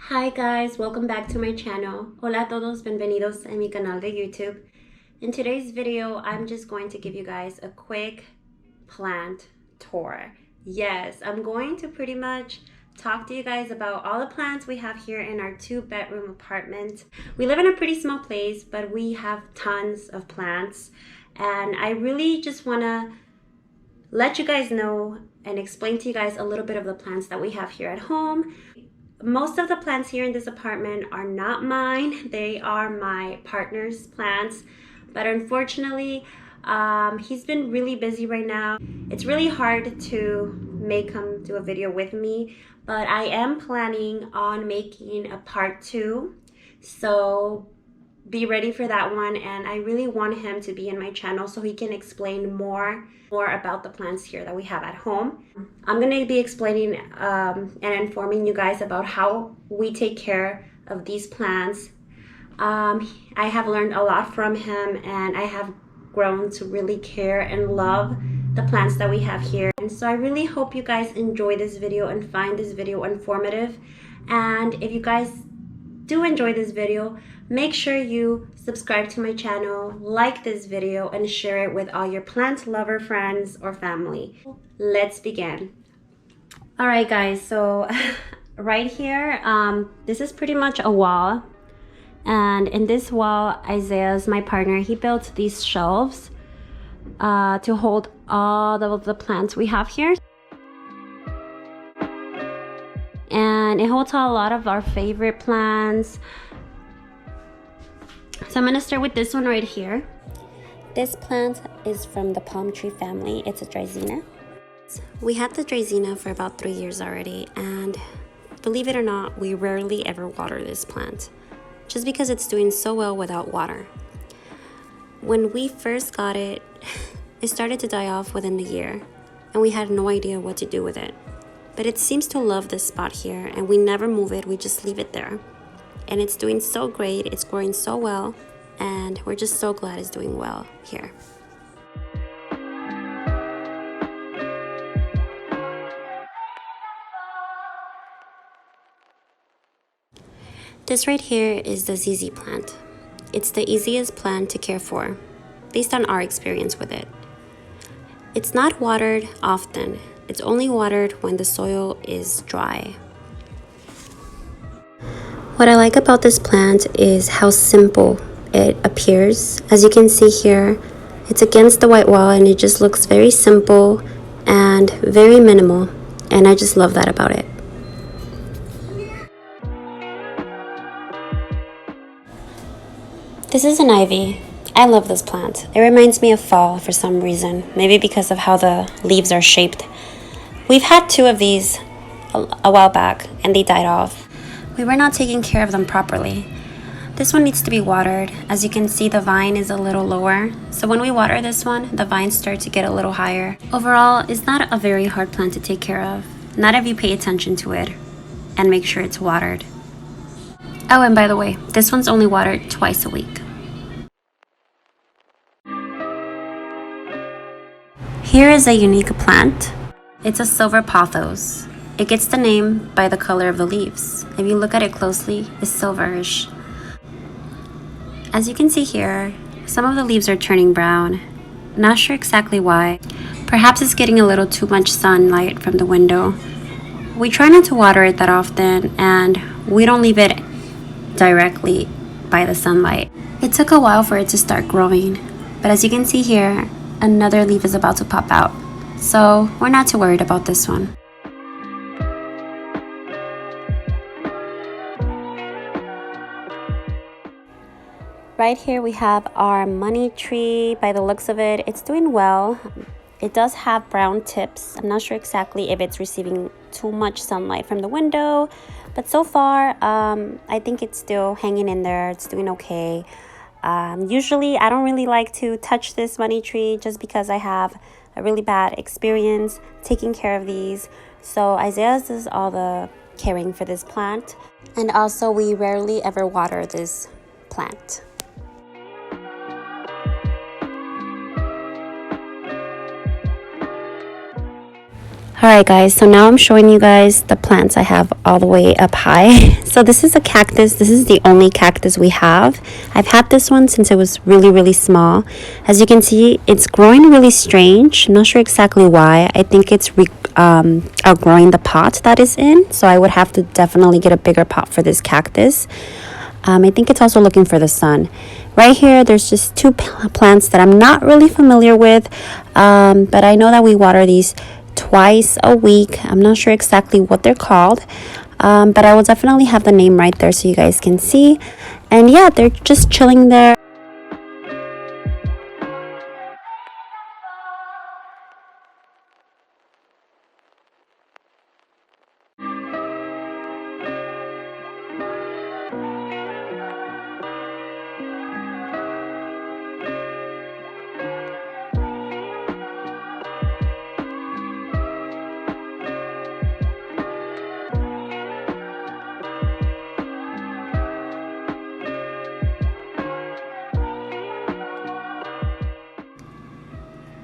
Hi guys, welcome back to my channel. Hola a todos, bienvenidos a mi canal de YouTube. In today's video, I'm just going to give you guys a quick plant tour. Yes, I'm going to pretty much talk to you guys about all the plants we have here in our 2-bedroom apartment. We live in a pretty small place, but we have tons of plants. And I really just want to let you guys know and explain to you guys a little bit of the plants that we have here at home. Most of the plants here in this apartment are not mine. They are my partner's plants. But unfortunately, he's been really busy right now. It's really hard to make him do a video with me. But I am planning on making a part 2. So be ready for that one, and I really want him to be in my channel so he can explain more about the plants here that we have at home. I'm going to be explaining and informing you guys about how we take care of these plants. I have learned a lot from him, and I have grown to really care and love the plants that we have here. And so I really hope you guys enjoy this video and find this video informative. And if you guys do enjoy this video, make sure you subscribe to my channel, like this video, and share it with all your plant lover friends or family. Let's begin. All right guys, so right here, this is pretty much a wall. And in this wall, Isaiah's my partner, he built these shelves to hold all the plants we have here. And it holds a lot of our favorite plants. So I'm gonna start with this one right here. This plant is from the palm tree family. It's a Dracaena. We had the Dracaena for about 3 years already, and believe it or not, we rarely ever water this plant, just because it's doing so well without water. When we first got it, it started to die off within the year, and we had no idea what to do with it. But it seems to love this spot here, and we never move it, we just leave it there. And it's doing so great, it's growing so well, and we're just so glad it's doing well here. This right here is the ZZ plant. It's the easiest plant to care for, based on our experience with it. It's not watered often. It's only watered when the soil is dry. What I like about this plant is how simple it appears. As you can see here, it's against the white wall and it just looks very simple and very minimal. And I just love that about it. This is an ivy. I love this plant. It reminds me of fall for some reason, maybe because of how the leaves are shaped. We've had 2 of these a while back and they died off. We were not taking care of them properly. This one needs to be watered. As you can see, the vine is a little lower. So when we water this one, the vines start to get a little higher. Overall, it's not a very hard plant to take care of. Not if you pay attention to it and make sure it's watered. Oh, and by the way, this one's only watered twice a week. Here is a unique plant. It's a silver pothos. It gets the name by the color of the leaves. If you look at it closely, it's silverish. As you can see here, some of the leaves are turning brown. Not sure exactly why. Perhaps it's getting a little too much sunlight from the window. We try not to water it that often, and we don't leave it directly by the sunlight. It took a while for it to start growing, but as you can see here, another leaf is about to pop out. So we're not too worried about this one. Right here we have our money tree. By the looks of it, it's doing well. It does have brown tips. I'm not sure exactly if it's receiving too much sunlight from the window, but so far I think it's still hanging in there. It's doing okay. Usually I don't really like to touch this money tree just because I have a really bad experience taking care of these. So Isaiah does all the caring for this plant, and also we rarely ever water this plant. Alright guys, so now I'm showing you guys the plants I have all the way up high. So this is a cactus. This is the only cactus we have. I've had this one since it was really small. As you can see, it's growing really strange. Not sure exactly why. I think it's outgrowing the pot that is in. So I would have to definitely get a bigger pot for this cactus. I think it's also looking for the sun. Right here, there's just two plants that I'm not really familiar with. But I know that we water these twice a week. I'm not sure exactly what they're called, but I will definitely have the name right there so you guys can see. And yeah, they're just chilling there.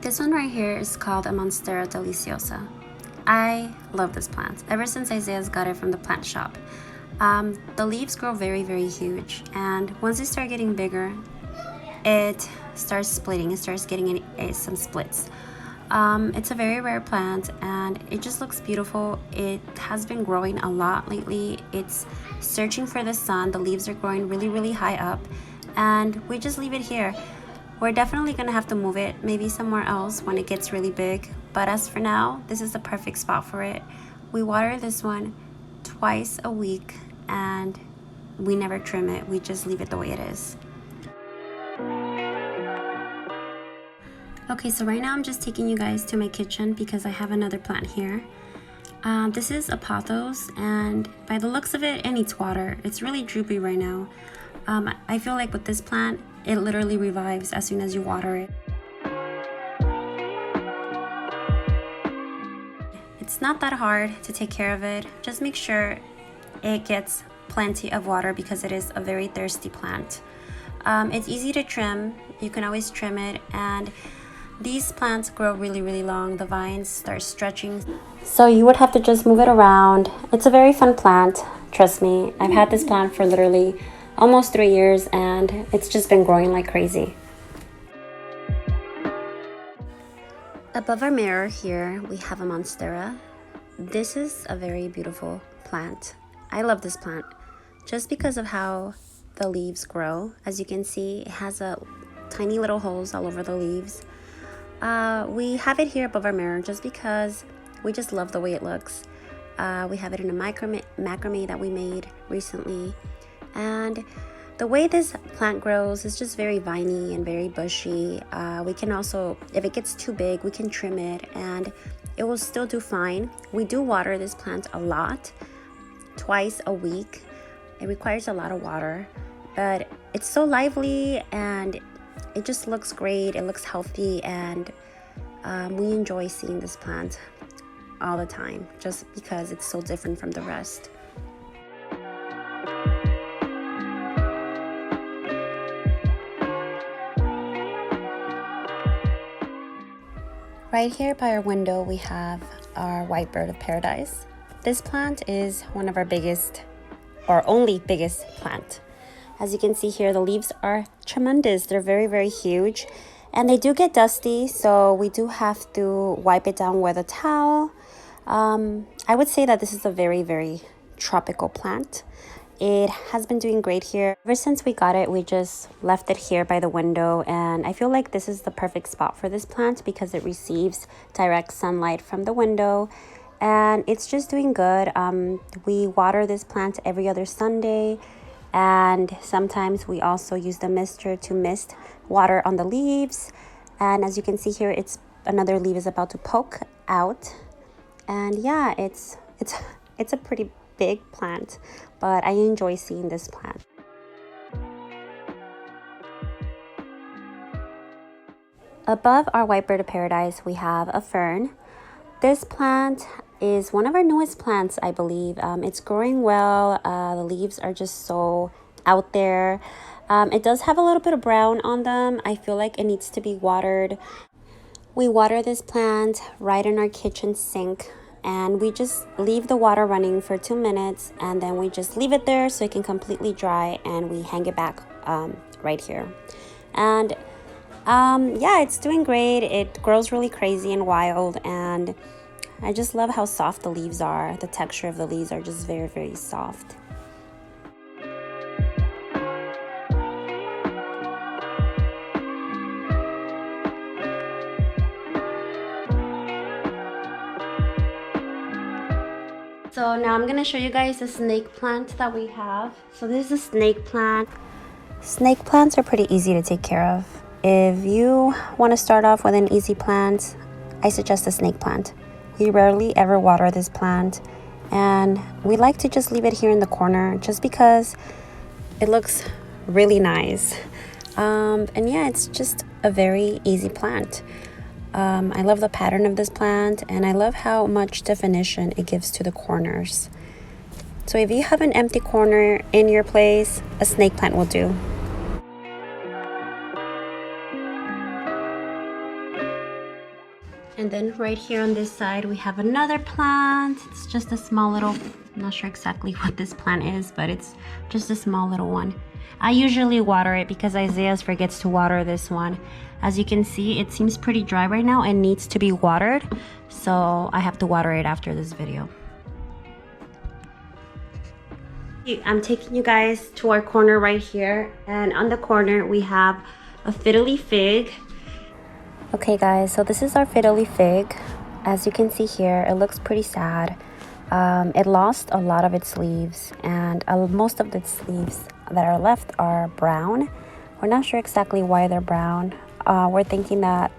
This one right here is called a Monstera deliciosa. I love this plant ever since Isaiah's got it from the plant shop. The leaves grow very huge, and once they start getting bigger, it starts splitting. It starts getting some splits. It's a very rare plant and it just looks beautiful. It has been growing a lot lately. It's searching for the sun. The leaves are growing really high up, and we just leave it here. We're definitely gonna have to move it maybe somewhere else when it gets really big, but as for now, this is the perfect spot for it. We water this one twice a week and we never trim it. We just leave it the way it is. Okay, so right now I'm just taking you guys to my kitchen because I have another plant here. This is a pothos, and by the looks of it, it needs water. It's really droopy right now. I feel like with this plant, it literally revives as soon as you water it. It's not that hard to take care of it. Just make sure it gets plenty of water because it is a very thirsty plant. It's easy to trim. You can always trim it, and these plants grow really long. The vines start stretching. So you would have to just move it around. It's a very fun plant. Trust me, I've had this plant for literally almost 3 years and it's just been growing like crazy. Above our mirror here, we have a Monstera. This is a very beautiful plant. I love this plant just because of how the leaves grow. As you can see, it has a tiny little holes all over the leaves. We have it here above our mirror just because we just love the way it looks. We have it in a macrame that we made recently. And the way this plant grows is just very viney and very bushy. We can also, if it gets too big, we can trim it and it will still do fine. We do water this plant a lot, twice a week. It requires a lot of water, but it's so lively and it just looks great. It looks healthy, and we enjoy seeing this plant all the time just because it's so different from the rest. Right here by our window, we have our white bird of paradise. This plant is one of our biggest, or only biggest plant. As you can see here, the leaves are tremendous. They're very huge, and they do get dusty, so we do have to wipe it down with a towel. I would say that this is a very tropical plant. It has been doing great here. Ever since we got it, we just left it here by the window, and I feel like this is the perfect spot for this plant because it receives direct sunlight from the window, and it's just doing good. We water this plant every other Sunday, and sometimes we also use the mister to mist water on the leaves. And as you can see here, it's another leaf is about to poke out, and yeah, it's a pretty big plant, but I enjoy seeing this plant. Above our white bird of paradise, we have a fern. This plant is one of our newest plants, I believe. It's growing well. The leaves are just so out there. It does have a little bit of brown on them. I feel like it needs to be watered. We water this plant right in our kitchen sink. and we just leave the water running for 2 minutes, and then we just leave it there so it can completely dry, and we hang it back right here. And yeah, it's doing great. It grows really crazy and wild, and I just love how soft the leaves are. The texture of the leaves are just very, very soft. So now I'm gonna show you guys the snake plant that we have. So this is a snake plant. Snake plants are pretty easy to take care of. If you want to start off with an easy plant, I suggest a snake plant. We rarely ever water this plant, and we like to just leave it here in the corner just because it looks really nice. And yeah, it's just a very easy plant. I love the pattern of this plant, and I love how much definition it gives to the corners. So if you have an empty corner in your place, a snake plant will do. And then right here on this side, we have another plant. It's just a small little, I'm not sure exactly what this plant is, but it's just a small little one. I usually water it because Isaiah forgets to water this one. As you can see, it seems pretty dry right now and needs to be watered. So I have to water it after this video. I'm taking you guys to our corner right here. And on the corner, we have a fiddly fig. Okay guys, so this is our fiddly fig. As you can see here, it looks pretty sad. It lost a lot of its leaves, and most of its leaves that are left are brown. We're not sure exactly why they're brown. We're thinking that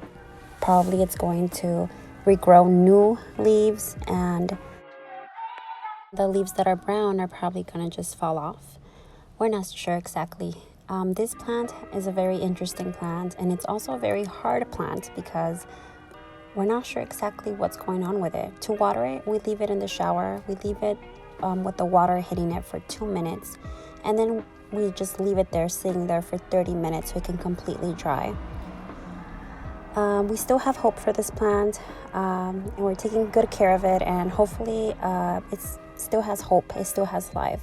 probably it's going to regrow new leaves, and the leaves that are brown are probably going to just fall off. We're not sure exactly. This plant is a very interesting plant, and it's also a very hard plant because we're not sure exactly what's going on with it. To water it, we leave it in the shower. We leave it with the water hitting it for 2 minutes, and then we just leave it there sitting there for 30 minutes so it can completely dry. We still have hope for this plant, and we're taking good care of it, and hopefully it still has hope. It still has life.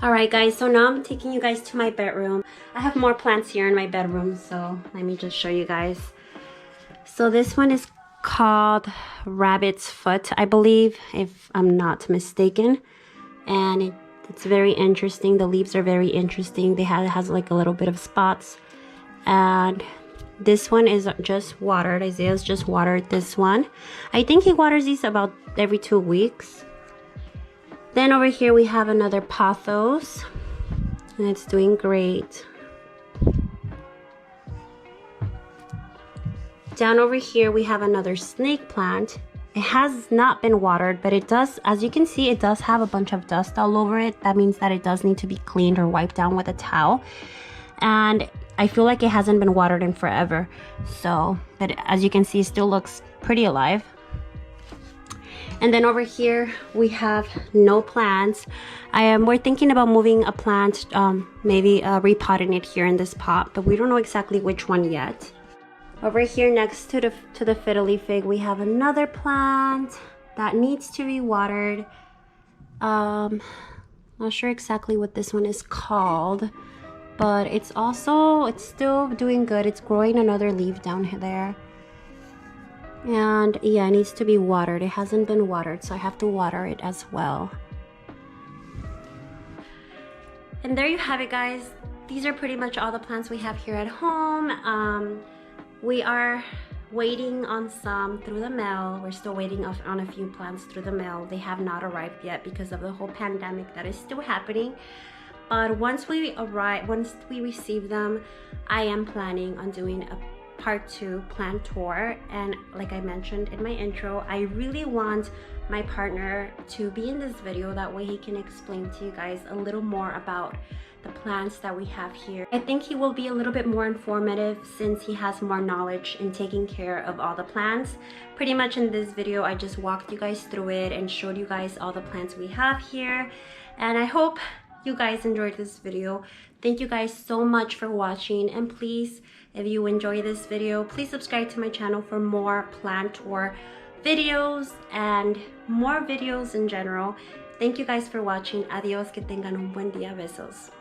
Alright guys, so now I'm taking you guys to my bedroom. I have more plants here in my bedroom, so let me just show you guys. So this one is called rabbit's foot, I believe, if I'm not mistaken. And it's very interesting. The leaves are very interesting. It has like a little bit of spots. And this one is just watered. Isaiah's just watered this one. I think he waters these about every 2 weeks. Then over here we have another pothos, and it's doing great. Down over here we have another snake plant. It has not been watered, but it does, as you can see, it does have a bunch of dust all over it. That means that it does need to be cleaned or wiped down with a towel. And I feel like it hasn't been watered in forever. So, but as you can see, it still looks pretty alive. And then over here we have no plants. We're thinking about moving a plant, maybe repotting it here in this pot, but we don't know exactly which one yet. Over here next to the fiddly fig, we have another plant that needs to be watered. Not sure exactly what this one is called, but it's still doing good. It's growing another leaf down there. And yeah, it needs to be watered. It hasn't been watered, so I have to water it as well. And there you have it, guys. These are pretty much all the plants we have here at home. We are waiting on some through the mail. We're still waiting on a few plants through the mail. They have not arrived yet because of the whole pandemic that is still happening. But once we receive them, I am planning on doing a part 2 plant tour. And like I mentioned in my intro, I really want my partner to be in this video. That way he can explain to you guys a little more about the plants that we have here. I think he will be a little bit more informative since he has more knowledge in taking care of all the plants. Pretty much in this video, I just walked you guys through it and showed you guys all the plants we have here. And I hope you guys enjoyed this video. Thank you guys so much for watching, and please, if you enjoy this video, please subscribe to my channel for more plant tour videos and more videos in general. Thank you guys for watching. Adios, que tengan un buen día. Besos.